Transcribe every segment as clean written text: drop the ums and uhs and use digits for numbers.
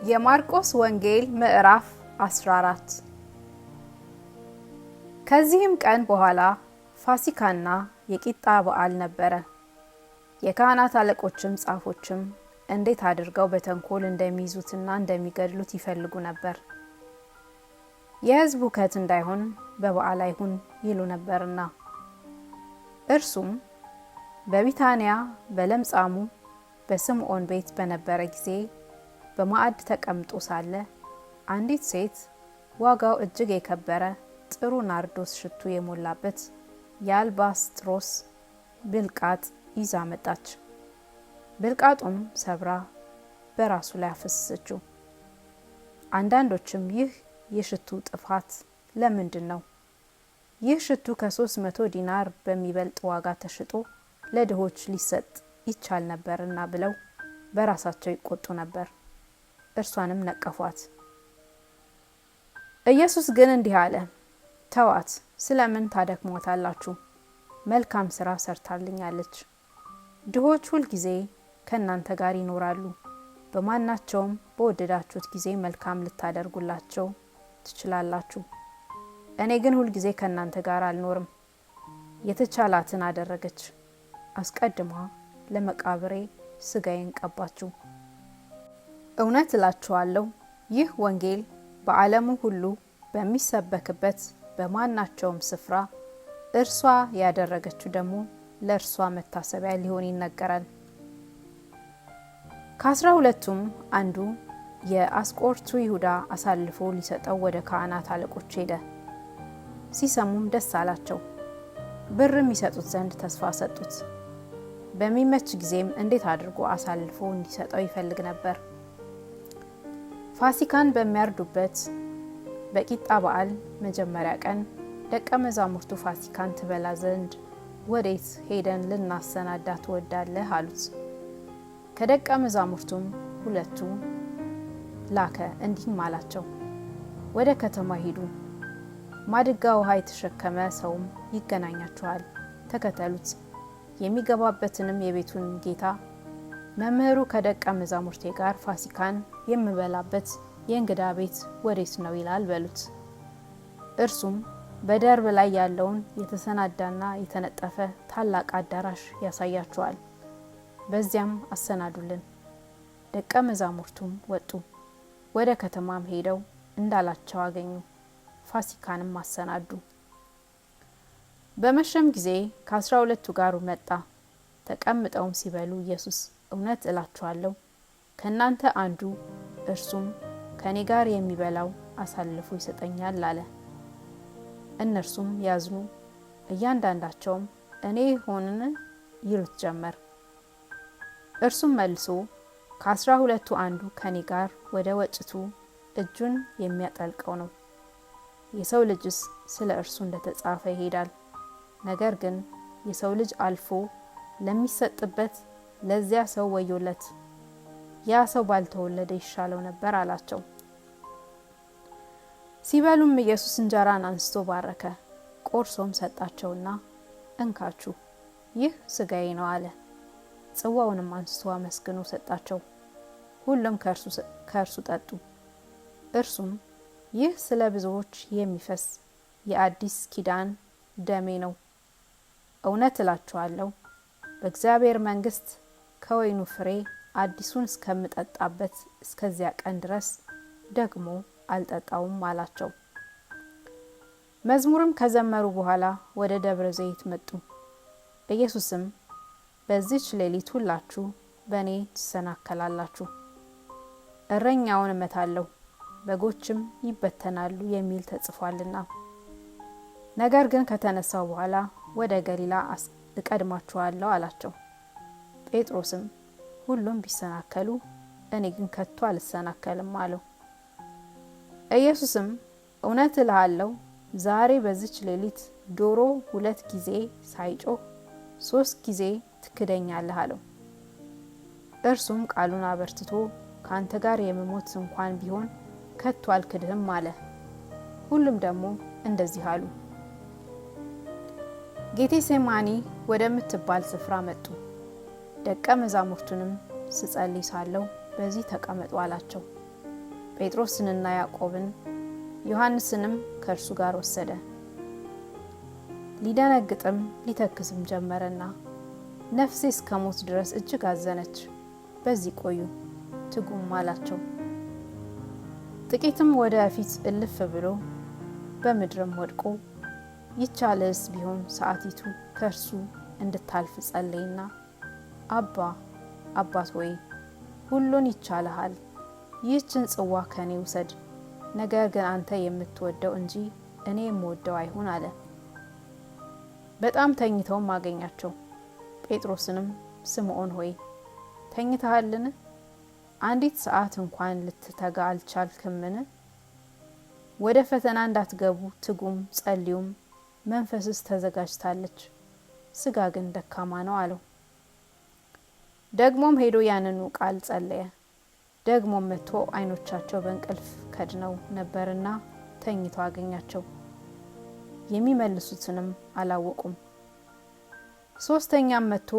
የማርቆስ ወንጌል ምዕራፍ 14። ከዚህም ቀን በኋላ ፋሲካና የቂጣ በዓል ነበረ። የካህናት አለቆችም ጻፎችም እንዴት አድርገው በተንኮል እንደሚይዙትና እንደሚገድሉት ይፈልጉ ነበር፣ የሕዝብ ሁከት እንዳይሆን በበዓል አይሁን ይሉ ነበርና። እርሱም በቢታንያ በለምጻሙ በስምዖን ቤት በነበረ ጊዜ በማዕድ ተቀምጦ ሳለ አንዲት ሴት ዋጋው እጅግ የከበረ ጥሩ ናርዶስ ሽቱ የሞላበት የአልባስጥሮስ ብልቃጥ ይዛ መጣች። ብልቃጡም ሰብራ በራሱ ላይ አፈሰሰችው። አንዳንዶችም ይህ የሽቱ ጥፋት ለምንድን ነው? ይህ ሽቱ ከ300 ዲናር በሚበልጥ ዋጋ ተሽጦ ለድሆች ሊሰጥ ይቻል ነበርና ብለው በራሳቸው ይቆጡ ነበር። እርሷንም ነቀፏት። ኢየሱስ ግን እንዲህ አለ፣ ተዋት፣ ስለምን ታደክሟታላችሁ? መልካም ስራ ሰርታልኛለች። ድሆች ሁል ጊዜ ከእናንተ ጋር ይኖራሉ፣ በማናቸውም በወደዳችሁት ጊዜ መልካም ልታደርጉላቸው ትችላላችሁ። እኔ ግን ሁል ጊዜ ከእናንተ ጋር አልኖርም። የተቻላትን አደረገች። አስቀድማ ለመቃብሬ ስጋዬን ቀባችሁ። እውነት እላችኋለሁ፣ ይህ ወንጌል በዓለሙ ሁሉ በሚሰበክበት በማናቸውም ስፍራ እርሷ ያደረገችው ደግሞ ለእርሷ መታሰቢያ ሊሆን ይነገራል። ከ12ቱም አንዱ የአስቆርቱ ይሁዳ አሳልፎ ሊሰጠው ወደ ካህናት አለቆች ሄደ። ሲሰሙም ደስ አላቸው። ብርም ይሰጡት ዘንድ ተስፋ ሰጡት። በሚመች ጊዜም እንዴት አድርጎ አሳልፎ እንዲሰጠው ይፈልግ ነበር። ፋሲካን በሚያርዱበት በቂጣ በዓል መጀመሪያ ቀን ደቀ መዛሙርቱ ፋሲካን ትበላ ዘንድ ወዴት ሄደን ልናሰናዳ ትወዳለህ አሉት። ከደቀ መዛሙርቱም 2 ላከ፣ እንዲህም አላቸው፣ ወደ ከተማ ሂዱ፣ ማድጋ ውሃ የተሸከመ ሰውም ይገናኛችኋል፣ ተከተሉት። የሚገባበትንም የቤቱን ጌታ መምህሩ ከደቀ መዛሙርቴ ጋር ፋሲካን የምበላበት የእንግዳ ቤት ወዴት ነው ይላል በሉት። እርሱም በደርብ ላይ ያለውን የተሰናዳና የተነጠፈ ታላቅ አዳራሽ ያሳያችኋል፣ በዚያም አሰናዱልን። ደቀ መዛሙርቱም ወጡ፣ ወደ ከተማም ሄደው እንዳላቸው አገኙ፣ ፋሲካንም አሰናዱ። በመሸም ጊዜ ከ12ቱ ጋር መጣ። ተቀምጠውም ሲበሉ ኢየሱስ እውነት እላችኋለሁ ከእናንተ አንዱ እርሱም ከኔ ጋር የሚበላው አሳልፎ ይሰጠኛል አለ። እነርሱም ያዝኑ፣ እያንዳንዳቸውም እኔ ሆንን ይሉት ጀመር። እርሱም መልሶ ከ12ቱ አንዱ ከኔ ጋር ወደ ወጭቱ እጁን የሚያጠልቀው ነው። የሰው ልጅስ ስለ እርሱ እንደተጻፈ ይሄዳል። ነገር ግን የሰው ልጅ አልፎ ለሚሰጥበት ለዚያ ሰው ወዮለት፣ ያ ሰው ባልተወለደ ይሻለው ነበር አላቸው። ሲበሉም ኢየሱስ እንጀራን አንስቶ ባረከ፣ ቆርሶም ሰጣቸውና እንካችሁ፣ ይህ ስጋዬ ነው አለ። ጽዋውንም አንስቶ አመስግኖ ሰጣቸው። ሁሉም ከእርሱ ጠጡ። እርሱም ይህ ስለ ብዙዎች የሚፈስ የአዲስ ኪዳን ደሜ ነው። እውነት እላችኋለሁ በእግዚአብሔር መንግሥት ከወይኑ ፍሬ አዲሱን እስከምጠጣበት እስከዚያ ቀን ድረስ ደግሞ አልጠጣውም አላቸው። መዝሙርም ከዘመሩ በኋላ ወደ ደብረ ዘይት መጡ። ኢየሱስም በዚች ሌሊት ሁላችሁ በእኔ ትሰናከላላችሁ፣ እረኛውን እመታለሁ፣ በጎችም ይበተናሉ የሚል ተጽፏልና። ነገር ግን ከተነሳው በኋላ ወደ ገሊላ እቀድማችኋለሁ አላቸው። ጴጥሮስም ሁሉም ቢሰናከሉ እኔ ግን ከቶ አልሰናከልም አለው። ኢየሱስም እውነት እልሃለሁ ዛሬ በዚች ሌሊት ዶሮ 2 ጊዜ ሳይጮህ 3 ጊዜ ትክደኛለህ አለው። እርሱም ቃሉን አበርትቶ ካንተ ጋር የምሞት እንኳን ቢሆን ከቶ አልክድህም አለ። ሁሉም ደግሞ እንደዚህ አሉ። ጌቴሴማኒ ወደምትባል ስፍራ መጡ። ደቀ መዛሙርቱንም ስጸልይ ሳለው በዚህ ተቀመጡ አላቸው። ጴጥሮስንና ያዕቆብን ዮሐንስንም ከእርሱ ጋር ወሰደ። ሊደነግጥም ሊተክዝም ጀመረና ነፍሴ እስከ ሞት ድረስ እጅግ አዘነች፣ በዚህ ቆዩ ትጉም አላቸው። ጥቂትም ወደ ፊት እልፍ ብሎ በምድርም ወድቆ ይቻልስ ቢሆን ሰዓቲቱ ከእርሱ እንድታልፍ ጸለይና አባት ሆይ ሁሉን ይቻልሃል፣ ይህችን ጽዋ ከኔ ውሰድ፣ ነገር ግን አንተ የምትወደው እንጂ እኔ የምወደው አይሁን አለ። በጣም ተኝተውም አገኛቸው። ጴጥሮስንም ስምዖን ሆይ ተኝተሃልን? አንዲት ሰዓት እንኳን ልትተጋ አልቻልክምን? ወደ ፈተና እንዳትገቡ ትጉም ጸልዩም፣ መንፈስስ ተዘጋጅታለች፣ ስጋ ግን ደካማ ነው አለው። ደግሞም ሄዶ ያንኑ ቃል ጸለየ። ደግሞም መጥቶ ዓይኖቻቸው በእንቅልፍ ከድነው ነበርና ተኝተው አገኛቸው። የሚመልሱትንም አላወቁም። ሶስተኛም መጥቶ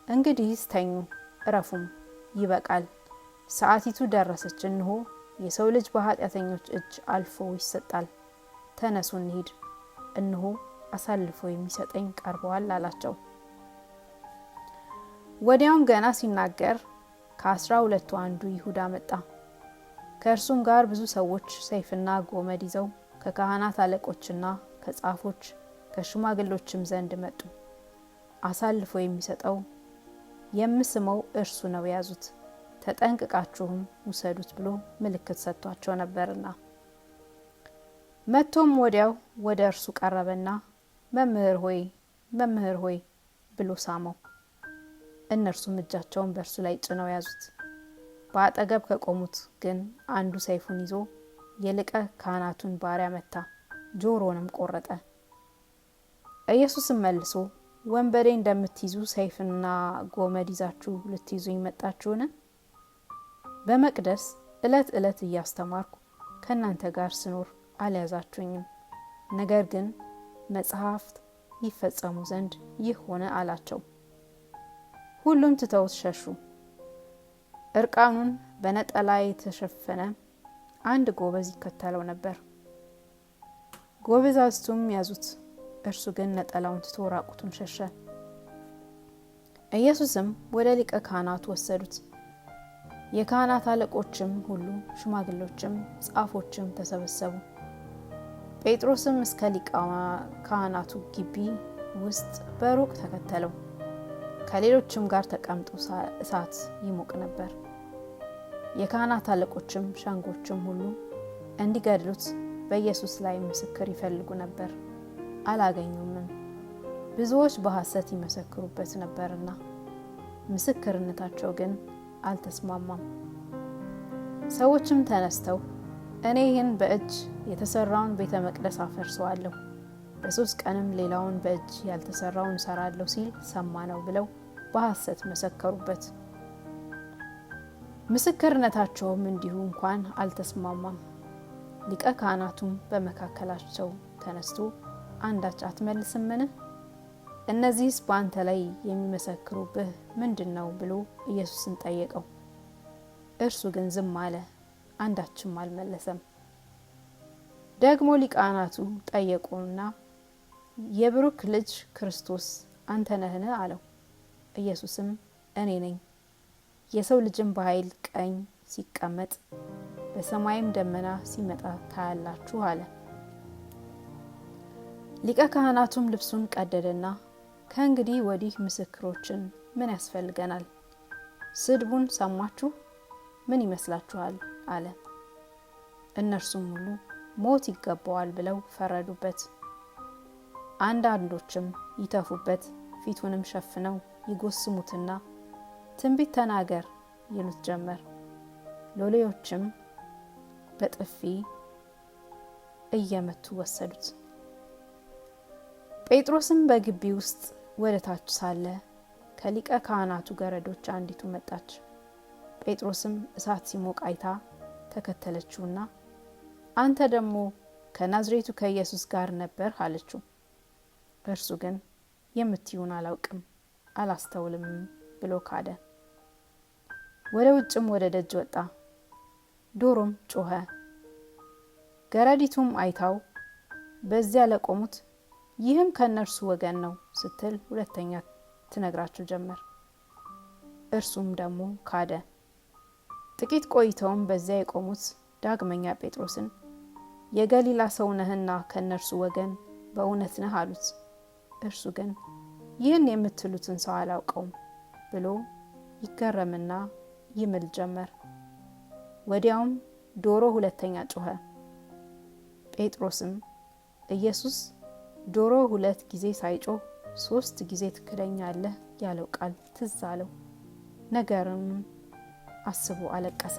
እንግዲህስ ተኙ እረፉም፣ ይበቃል፣ ሰዓቲቱ ደረሰች፣ እንሆ የሰው ልጅ በኃጢአተኞች እጅ አልፎ ይሰጣል፣ ተነሱ እንሂድ፣ እንሆ አሳልፎ የሚሰጠኝ ቀርበዋል አላቸው። ወዲያውም ገና ሲናገር ከ12 አንዱ ይሁዳ መጣ። ከእርሱም ጋር ብዙ ሰዎች ሰይፍና ጎመድ ይዘው ከካህናት አለቆችና ከጻፎች ከሽማግሎችም ዘንድ መጡ። አሳልፎ የሚሰጠው የምስመው እርሱ ነው፣ ያዙት፣ ተጠንቅቃችሁም ውሰዱት ብሎ ምልክት ሰጥቷቸው ነበርና። መጥቶም ወዲያው ወደ እርሱ ቀረበና መምህር ሆይ ብሎ ሳመው። እነርሱም እጃቸውን በእርሱ ላይ ጭነው ያዙት። በአጠገብ ከቆሙት ግን አንዱ ሰይፉን ይዞ የሊቀ ካህናቱን ባሪያ መታ፣ ጆሮንም ቆረጠ። ኢየሱስም መልሶ ወንበዴ እንደምትይዙ ሰይፍና ጎመድ ይዛችሁ ልትይዙኝ መጣችሁን? በመቅደስ ዕለት እያስተማርኩ ከእናንተ ጋር ስኖር አልያዛችሁኝም። ነገር ግን መጽሐፍት ይፈጸሙ ዘንድ ይህ ሆነ አላቸው። ሁሉም ትተውት ሸሹ። እርቃኑን በነጠላ የተሸፈነ አንድ ጎበዝ ይከተለው ነበር። ጎበዛዝቱም ያዙት፣ እርሱ ግን ነጠላውን ትቶ ራቁቱን ሸሸ። ኢየሱስም ወደ ሊቀ ካህናቱ ወሰዱት። የካህናት አለቆችም ሁሉ ሽማግሎችም ጻፎችም ተሰበሰቡ። ጴጥሮስም እስከ ሊቀ ካህናቱ ግቢ ውስጥ በሩቅ ተከተለው። ከሌሎችም ጋር ተቀምጦ እሳት ይሞቅ ነበር። የካህናት አለቆችም ሸንጎችም ሁሉ እንዲገድሉት በኢየሱስ ላይ ምስክር ይፈልጉ ነበር፣ አላገኙምም። ብዙዎች በሐሰት ይመሰክሩበት ነበርና ምስክርነታቸው ግን አልተስማማም። ሰዎችም ተነስተው እኔ ይህን በእጅ የተሰራውን ቤተ መቅደስ አፈርሰዋለሁ፣ በ3 ቀንም ሌላውን በእጅ ያልተሰራውን እሰራለሁ ሲል ሰማ ነው ብለው በሐሰት መሰከሩበት። ምስክርነታቸውም እንዲሁ እንኳን አልተስማማም። ሊቀ ካህናቱም በመካከላቸው ተነስቶ አንዳች አትመልስምን? እነዚህስ በአንተ ላይ የሚመሰክሩብህ ምንድን ነው ብሎ ኢየሱስን ጠየቀው። እርሱ ግን ዝም አለ፣ አንዳችም አልመለሰም። ደግሞ ሊቃናቱ ጠየቁና የብሩክ ልጅ ክርስቶስ አንተ ነህን አለው። ኢየሱስም እኔ ነኝ፣ የሰው ልጅም በኃይል ቀኝ ሲቀመጥ በሰማይም ደመና ሲመጣ ታያላችሁ አለ። ሊቀ ካህናቱም ልብሱን ቀደደና ከእንግዲህ ወዲህ ምስክሮችን ምን ያስፈልገናል? ስድቡን ሰማችሁ፣ ምን ይመስላችኋል አለ። እነርሱም ሁሉ ሞት ይገባዋል ብለው ፈረዱበት። አንዳንዶችም ይተፉበት፣ ፊቱንም ሸፍነው ይጎስሙትና ትንቢት ተናገር ይሉት ጀመር። ሎሌዎችም በጥፊ እየመቱ ወሰዱት። ጴጥሮስም በግቢ ውስጥ ወደ ታች ሳለ ከሊቀ ካህናቱ ገረዶች አንዲቱ መጣች። ጴጥሮስም እሳት ሲሞቅ አይታ ተከተለችውና አንተ ደግሞ ከናዝሬቱ ከኢየሱስ ጋር ነበር አለችው። እርሱ ግን የምትዩን አላውቅም አላስተውልም ብሎ ካደ። ወደ ውጭም ወደ ደጅ ወጣ። ዶሮም ጮኸ። ገረዲቱም አይታው በዚያ ለቆሙት ይህም ከነርሱ ወገን ነው ስትል ሁለተኛ ትነግራቸው ጀመር። እርሱም ደግሞ ካደ። ጥቂት ቆይተውም በዚያ የቆሙት ዳግመኛ ጴጥሮስን የገሊላ ሰው ነህና ከነርሱ ወገን በእውነት ነህ አሉት። እርሱ ግን ይህን የምትሉትን ሰው አላውቀውም ብሎ ይገረምና ይምል ጀመር። ወዲያውም ዶሮ ሁለተኛ ጮኸ። ጴጥሮስም ኢየሱስ ዶሮ 2 ጊዜ ሳይጮህ 3 ጊዜ ትክደኛለህ ያለው ቃል ትዝ አለው። ነገሩን አስቦ አለቀሰ።